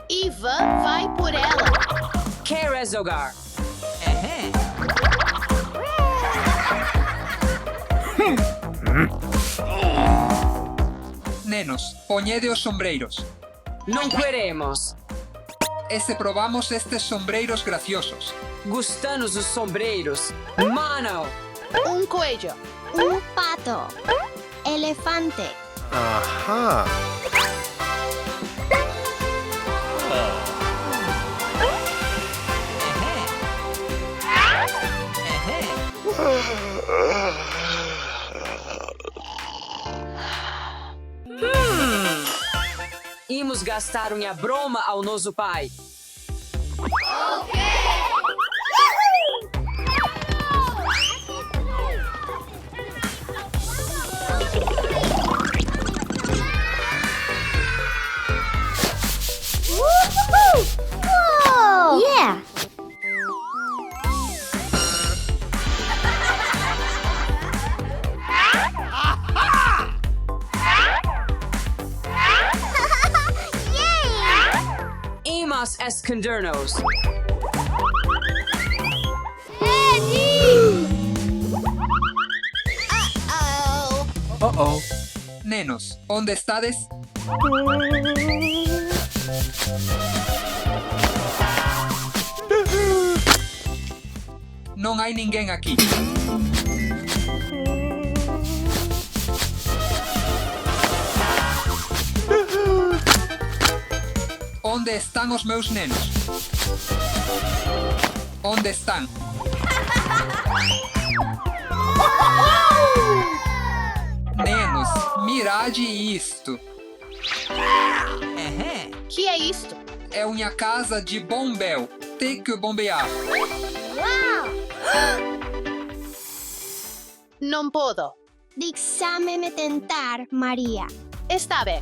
Ivan vai por ela. Quer jogar? Nenos, ponede os sombreiros. Não queremos. E se probamos estes sombreiros graciosos? Gostamos dos sombreiros. Mano! Coelho. Pato. Elefante. Aha. Imos gastar uma broma ao nosso pai. Whoa! Yeah! Imas escondernos. Oh. Nenos, onde estades? Não há ninguém aqui. Onde estão os meus nenos? Onde estão? Nenos, mirade isto. Que é isto? É uma casa de bombel. Tem que bombear. Não posso. Deixa-me tentar, Maria. Está bem.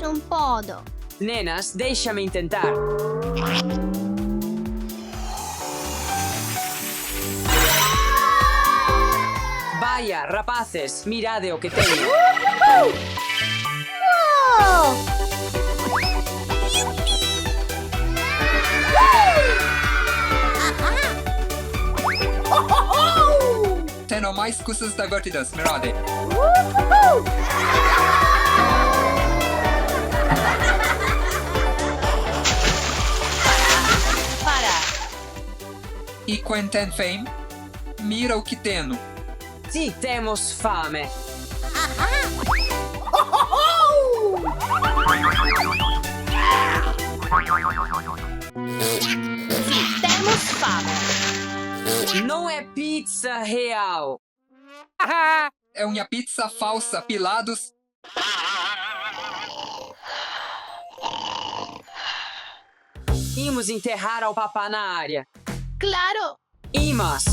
Não posso. Nenas, deixa-me tentar. Vaya, rapazes, mirade o que tenho. Tenho mais coisas divertidas, mirade. Para. E quem tem fame, mira o que tenho. Sim, temos fame. Temos fome. Não é pizza real. É uma pizza falsa, pilados. Imos enterrar ao papá na área. Claro. Imas.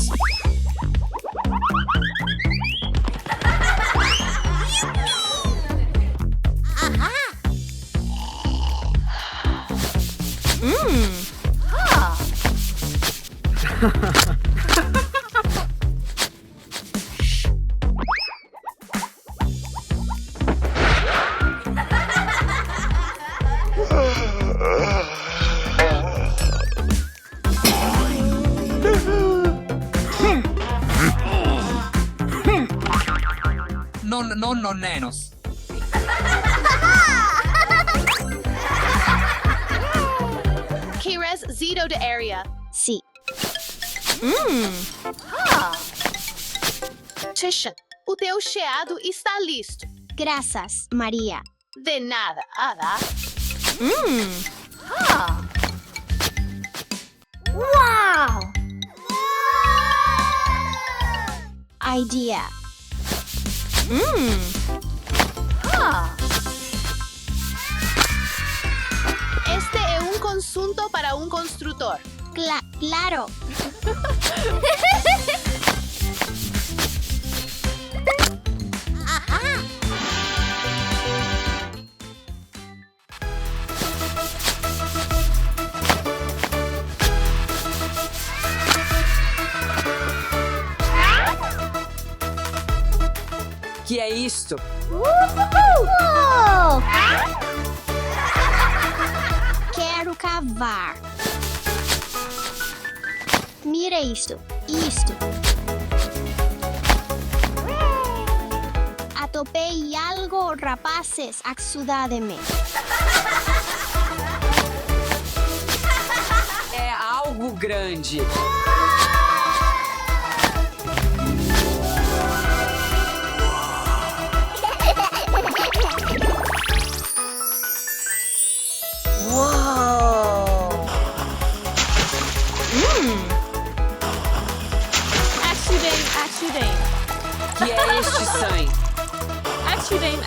Non, nenos. Queres zero de area? Sim. Tisha, o teu cheado está listo. Graças, Maria. De nada, Ada. Uau! Idea. Este é um conjunto para um construtor. Claro. isto. Uou! Quero cavar. Mira isto. Isto. Atopei algo, rapazes. Axudademe. É algo grande. Uau! Axudem. Que é este sangue? Axudem.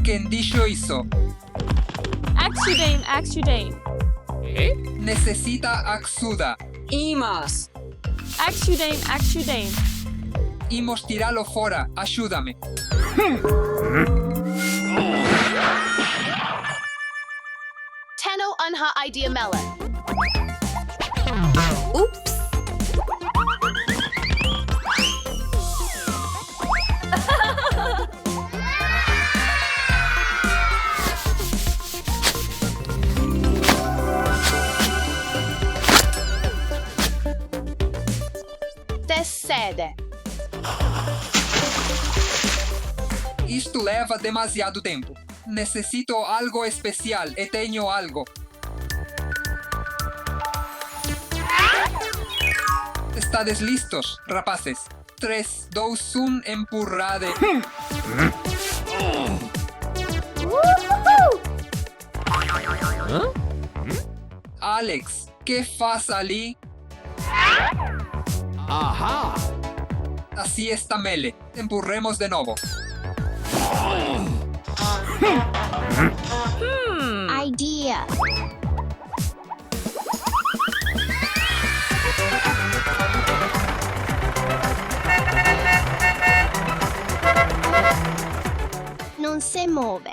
Quem dijo isso? Axudem. Necessita ajuda. Imãs. Axudem. Imos tirá-lo fora. Ajuda-me. Teno Unha Idea Mela. Decede. Isto leva demasiado tempo. Necessito algo especial e tenho algo. Estades listos, rapazes? 3, 2, 1, empurrade. Alex, que faz ali? Aha! Así está Mele. Empurremos de novo. Idea. Não se move.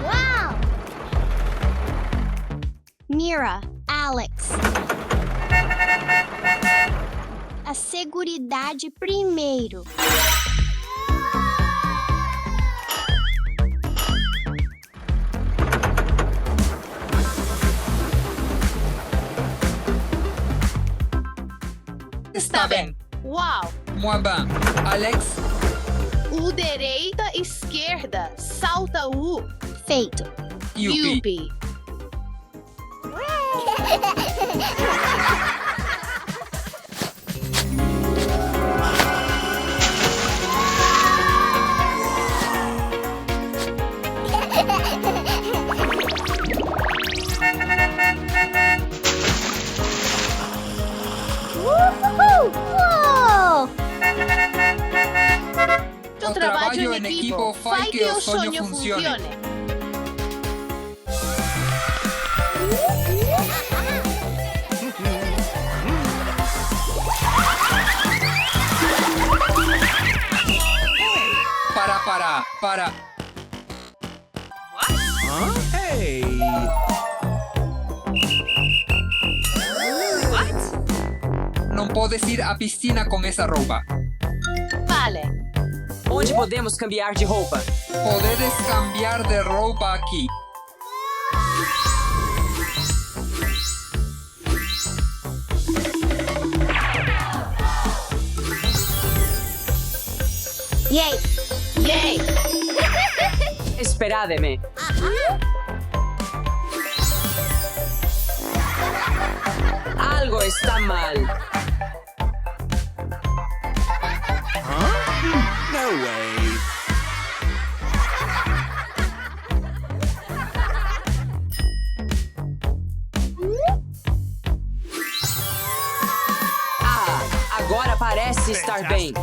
Uau! Mira, Alex. A seguridade primeiro. Está bem. Uau! Muito bem. Alex, U direita, esquerda. Salta U. Feito. Yupi. Yupi. Uou! O trabalho em equipo faz que o sonho funcione. Para. Hey! Não podes ir à piscina com essa roupa. Vale. Onde podemos cambiar de roupa? Podedes cambiar de roupa aqui. Yay! Yay! Esperademe. Algo está mal. No way! Ah, agora parece estar bem.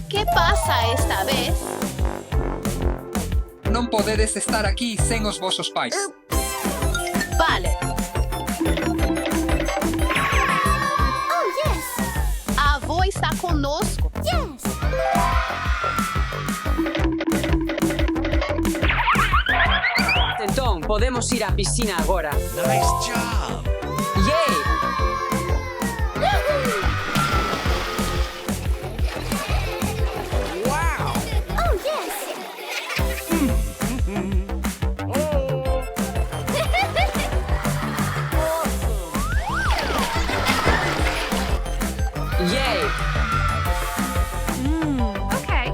¿Qué pasa esta vez? Não podedes estar aquí sen os vosos pais. Vale. Oh, yes. A avó está conosco. Yes. Entón, podemos ir á piscina agora. Nice job. Yay! Wow. Oh, yes. Yay! Okay.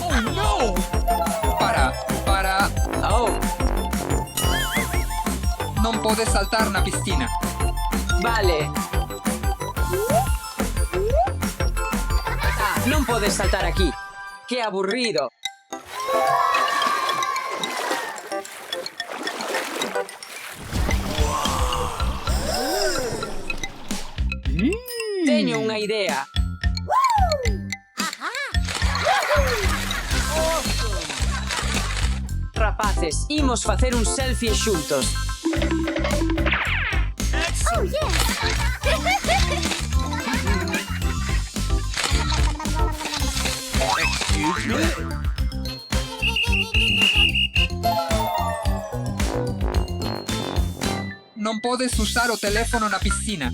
Oh no. Para. Oh, Non podes saltar na piscina. vale. Non podes saltar aquí. ¡Qué aburrido! Teño unha idea. Rapaces, imos facer un selfie xuntos. Oh, yes. Excuse me. Non podes usar o teléfono na piscina.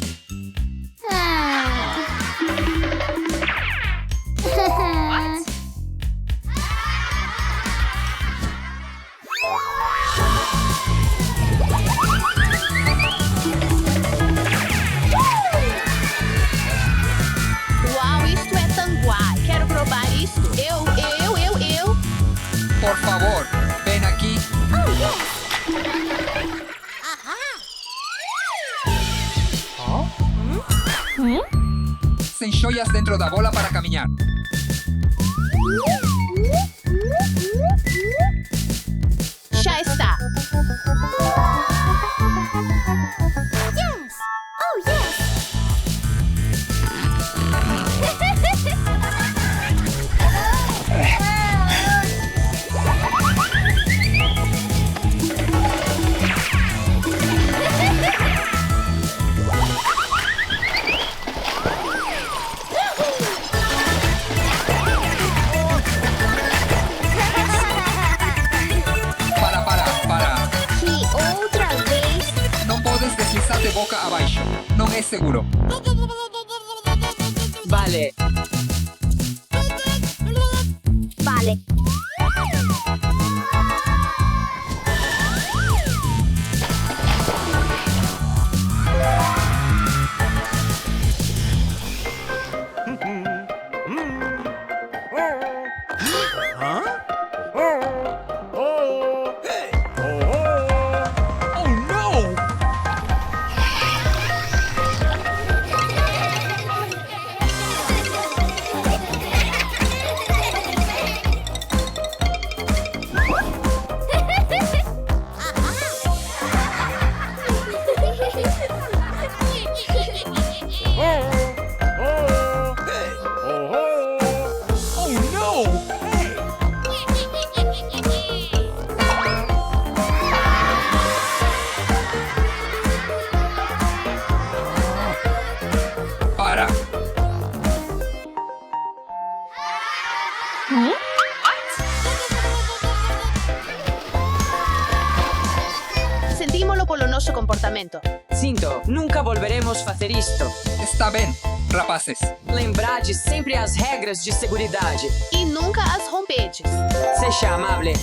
Uau, isto é tanguá. Quero provar isto. Eu. Por favor, ven aquí. Sen xoias dentro da bola para camiñar. Já está. Yes. Oh, yes. Para. Que outra vez. Non podes deslizarte boca abaixo. Non é seguro. Vale. Vale. Huh? Hey. Oh no. Hey. Oh no. Hey. Para. Sentímolo polo noso comportamento. Sinto, nunca volveremos facer isto. Está ben, rapaces. Lembrade sempre as regras de seguridade. E nunca as rompedes. Sexa amable.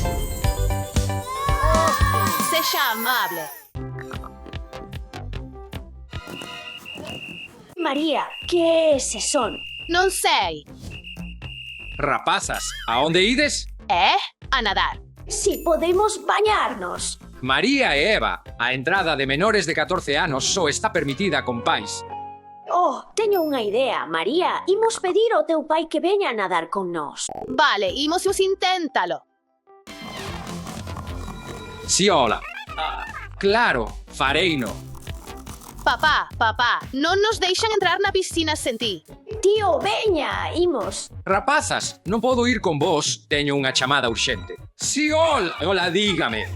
Seja amable. María, ¿qué ese son? Non sei. Rapazas, a onde ides? A nadar. Si podemos bañarnos. María e Eva, a entrada de menores de 14 anos só está permitida con pais. Oh, teño unha idea, María. Imos pedir ao teu pai que veña a nadar con nós. Vale, imos inténtalo. Si, hola. Claro, fareino. Papá, non nos deixan entrar na piscina sen ti. Tío, veña, imos. Rapazas, non podo ir con vos, teño unha chamada urxente. Si, hola, dígame.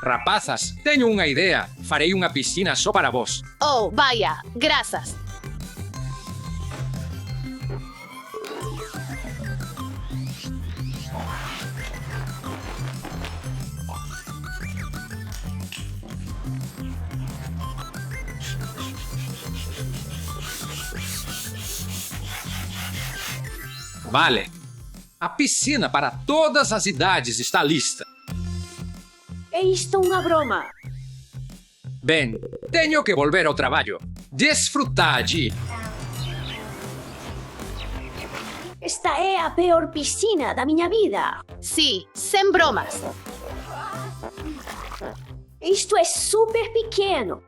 Rapazas, teño unha idea. Farei unha piscina só para vos. Oh, vaya, grazas. Vale. A piscina para todas as idades está lista. É isto unha broma. Ben, teño que volver ao traballo. Desfrutade. Esta é a peor piscina da miña vida. Sí, sen bromas. Isto é super pequeno.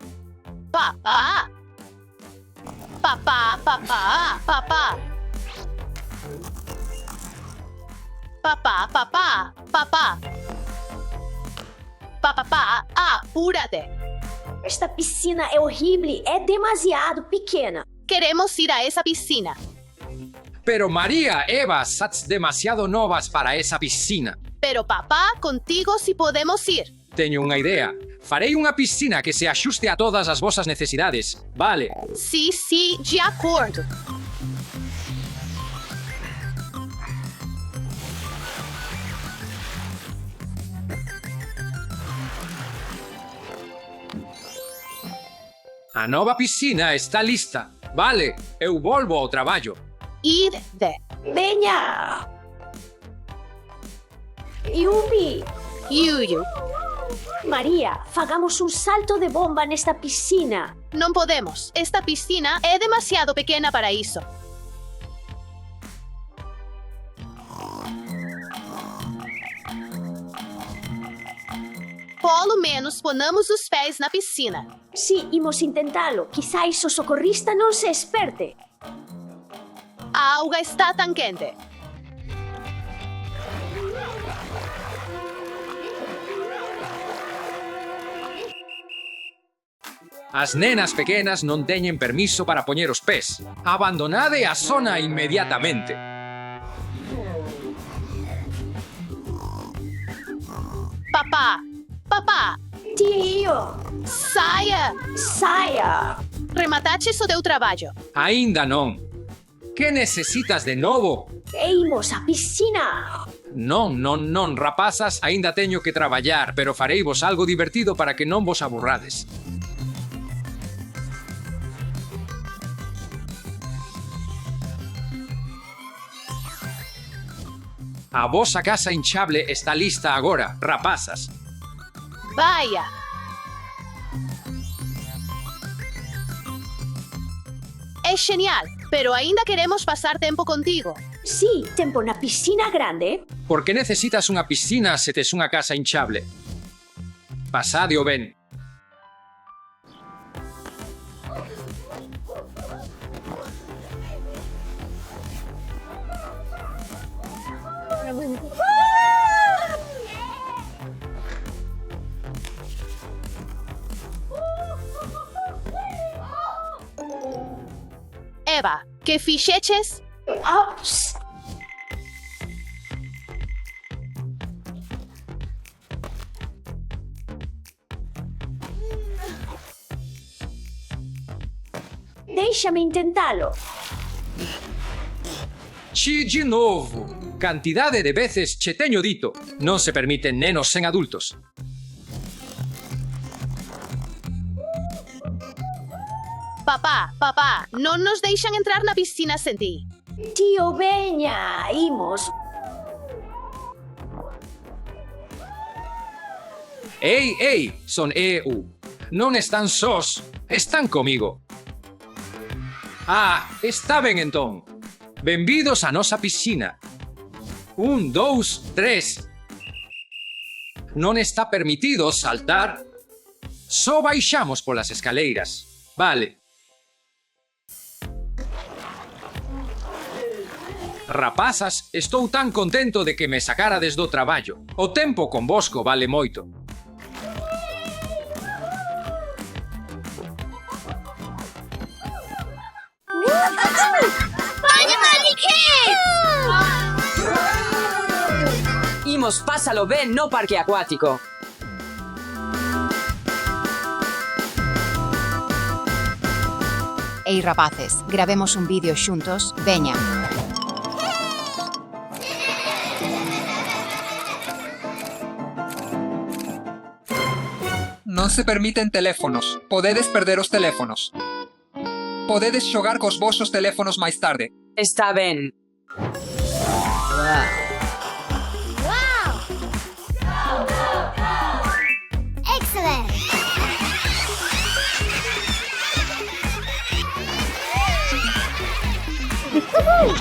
Papá. Papá. Papá, apúrate. Esta piscina é horrível, é demasiado pequena. Queremos ir a esa piscina. Pero María, Eva, sats demasiado novas para esa piscina. Pero papá, contigo sí podemos ir. Teño unha idea. Farei unha piscina que se axuste a todas as vosas necesidades. Vale. Sí, de acordo. A nova piscina está lista. Vale, eu volvo ao traballo. Ir de. Veña! Yubi! Yuyu. María, fagamos un salto de bomba nesta piscina. Non podemos. Esta piscina é demasiado pequena para iso. Polo menos ponamos os pés na piscina. Sí, imos intentalo. Quizais o socorrista non se esperte. A auga está tan quente. As nenas pequenas non teñen permiso para poñer os pés. Abandonade a zona inmediatamente. Papá, Tío! saia! Saia! Remataches o teu traballo. Aínda non. Que necesitas de novo? Imos a piscina! Non, rapazas, aínda teño que traballar, pero fareivos algo divertido para que non vos aburrades. A vosa casa hinchable está lista agora, rapazas. Vaya! É genial, pero aínda queremos pasar tempo contigo. Sí, tempo na piscina grande. Por que necesitas unha piscina se tes unha casa hinchable? Pasade o ben. Eva, que fixeches? Ops! Déixame intentalo. Chi de novo. Cantidade de veces che teño dito. Non se permiten nenos sen adultos. Papá, non nos deixan entrar na piscina sen ti. Tío, veña, imos. Ei, son eu. Non están sós, están comigo. Está ben entón. Benvidos a nosa piscina. 1, 2, 3. Non está permitido saltar. Só baixamos polas escaleiras. Vale. Rapazas, estou tan contento de que me sacarades do traballo. O tempo convosco vale moito. Vamos, pásalo ben no parque acuático. Ei rapaces, gravemos un vídeo xuntos, veña. Non se permiten teléfonos. Podedes perder os teléfonos. Podedes xogar cos vosos teléfonos máis tarde. Está ben. Excellent. Hello.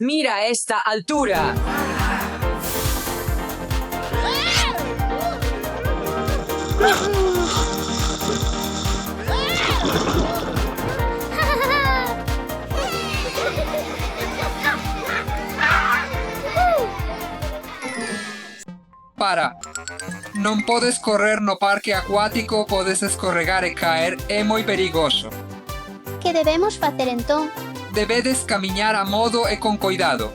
Mira esta altura. Para. Non podes correr no parque acuático, podes escorregar e caer, é moi perigoso. Que debemos facer entón? Debedes camiñar a modo e con coidado.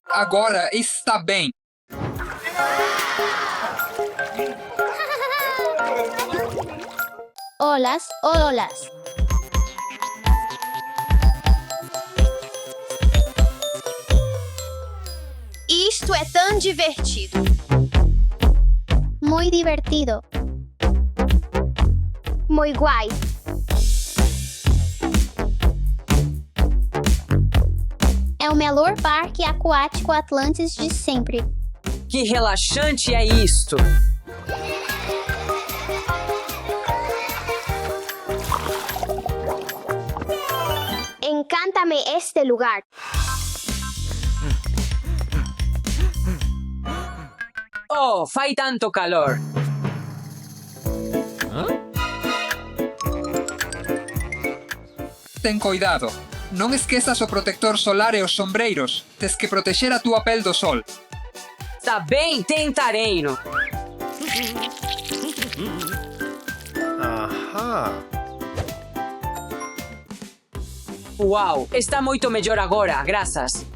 Agora está ben. Olas, olas. Isto é tão divertido. Muy divertido. Muy guay. É o melhor parque aquático Atlantis de sempre. Que relaxante é isto. Encántame este lugar. Oh, fai tanto calor. Ten coidado. Non esquezas o protector solar e os sombreiros. Tes que protexer a túa pel do sol. Tá bem, tentarei-no. Aha. Uau, está muito melhor agora, graças.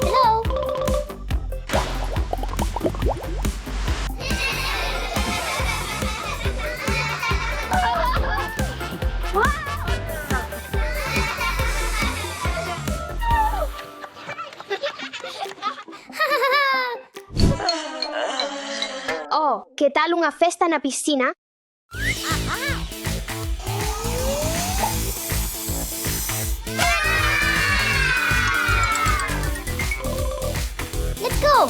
Hello. Oh, que tal unha festa na piscina? Let's go!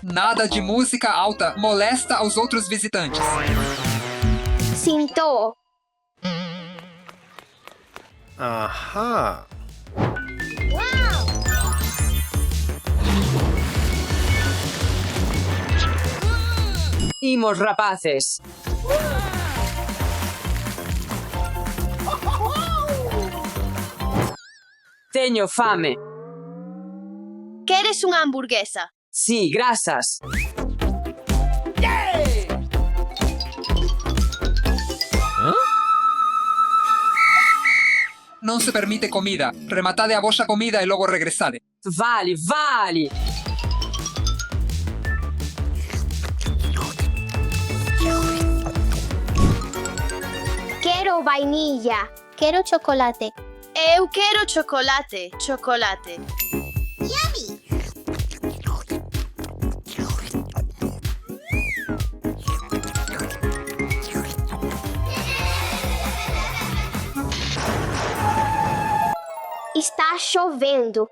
Nada de música alta molesta aos outros visitantes. Sinto. Aha. Imos, rapaces. Teño fame. Queres unha hamburguesa? Sí, graças. Non se permite comida. Rematade a vosa comida e logo regresade. Vale, vale. Quero vainilla. Quero chocolate. Eu quero chocolate. Chocolate. Está chovendo.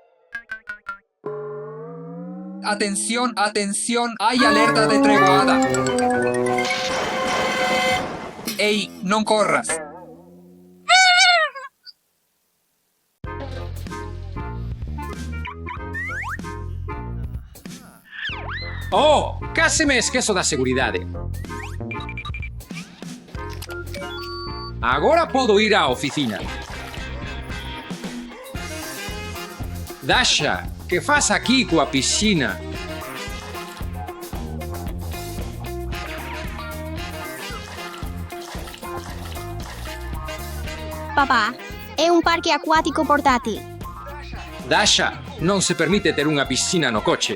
Atención, atención, hay alerta de treguada. Ei, non corras. Oh, case me esquezo da seguridade. Agora podo ir á oficina. Dasha, que faz aquí coa piscina? Papá, é um parque aquático portátil. Dasha, non se permite ter unha piscina no coche.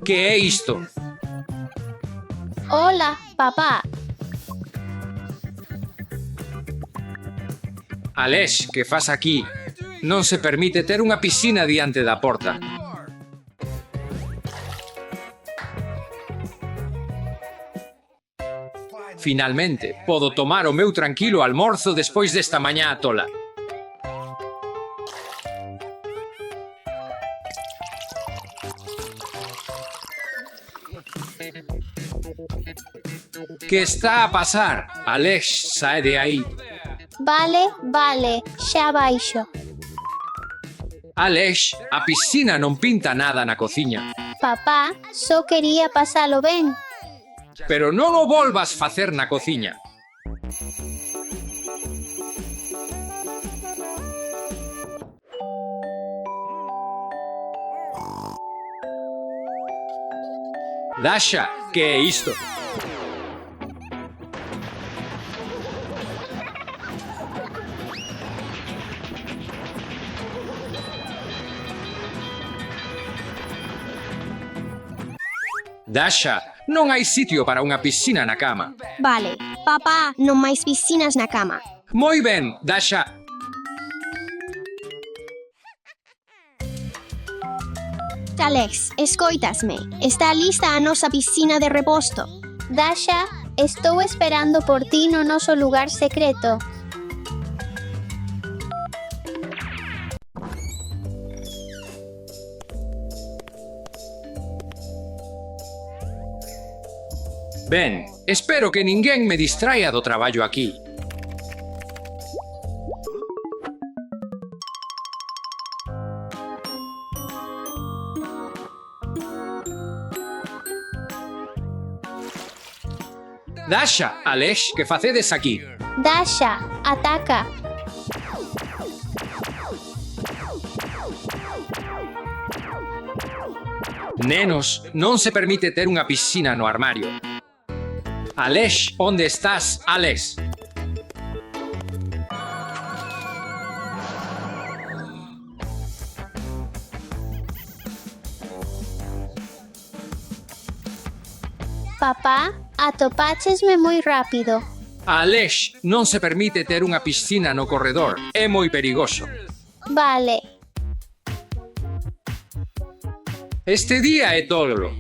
Que é isto? Hola, papá. Aleix, que faz aquí? Non se permite ter unha piscina diante da porta. Finalmente, podo tomar o meu tranquilo almorzo despois desta mañá tola. Que está a pasar? Aleix, sae de aí. Vale, xa baixo. Aleix, a piscina non pinta nada na cociña. Papá, só quería pasalo ben. Pero non o volvas facer na cociña. Dasha, que é isto? Dasha, non hai sitio para unha piscina na cama. Vale, papá, non máis piscinas na cama. Moi ben, Dasha. Alex, escoitasme. Está lista a nosa piscina de reposto. Dasha, estou esperando por ti no noso lugar secreto. Ben, espero que ninguén me distraia do traballo aquí. Dasha, Aleix, que facedes aquí? Dasha, ataca. Nenos, non se permite ter unha piscina no armario. Aleix, onde estás, Alex? Papá, atopáchesme moi rápido. Aleix, non se permite ter unha piscina no corredor. É moi perigoso. Vale. Este día é tolo.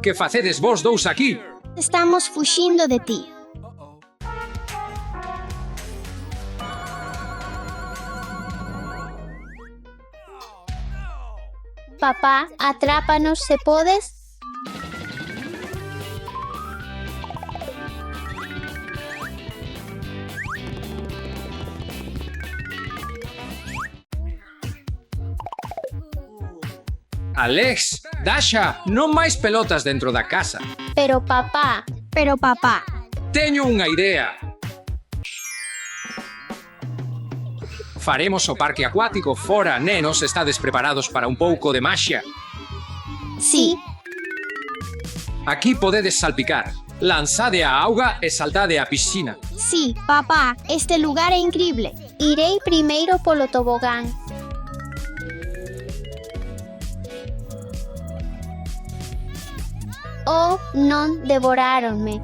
Que facedes vos dous aquí? Estamos fuxindo de ti. Papá, atrápanos se podes. Alex, Dasha, non máis pelotas dentro da casa. Pero papá. Teño unha idea. Faremos o parque acuático fora, nenos, estades preparados para un pouco de maxia? Sí. Aquí podedes salpicar. Lanzade a auga e saltade á piscina. Sí, papá, este lugar é increíble. Irei primeiro polo tobogán. Oh, non, devoráronme.